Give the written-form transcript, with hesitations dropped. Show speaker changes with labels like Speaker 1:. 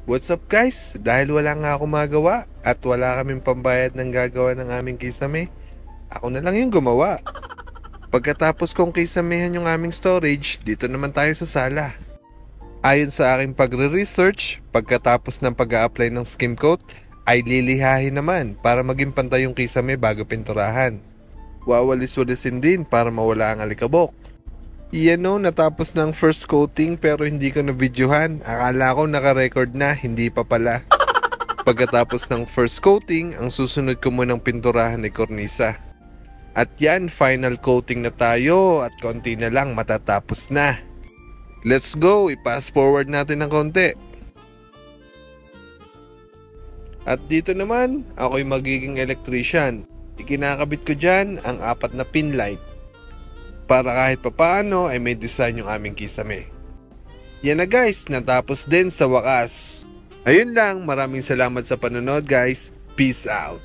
Speaker 1: What's up guys? Dahil wala nga ako magawa at wala kaming pambayad ng gagawa ng aming kisame, ako na lang yung gumawa. Pagkatapos kong kisamehan yung aming storage, dito naman tayo sa sala. Ayon sa aking pagre-research, pagkatapos ng pag-a-apply ng skim coat, ay lilihahin naman para maging pantay yung kisame bago pinturahan. Wawalis-walisin din para mawala ang alikabok. Yan o, natapos ng first coating pero hindi ko na-videohan. Akala ko naka-record na, hindi pa pala. Pagkatapos ng first coating, ang susunod ko munang pinturahan ay kornisa. At yan, final coating na tayo at konti na lang matatapos na. Let's go, i-pass forward natin ng konti. At dito naman, ako'y magiging electrician. Ikinakabit ko dyan ang 4 na pin light para kahit papaano ay may design yung aming kisame. Yan na guys, natapos din sa wakas. Ayun lang, maraming salamat sa panonood guys. Peace out.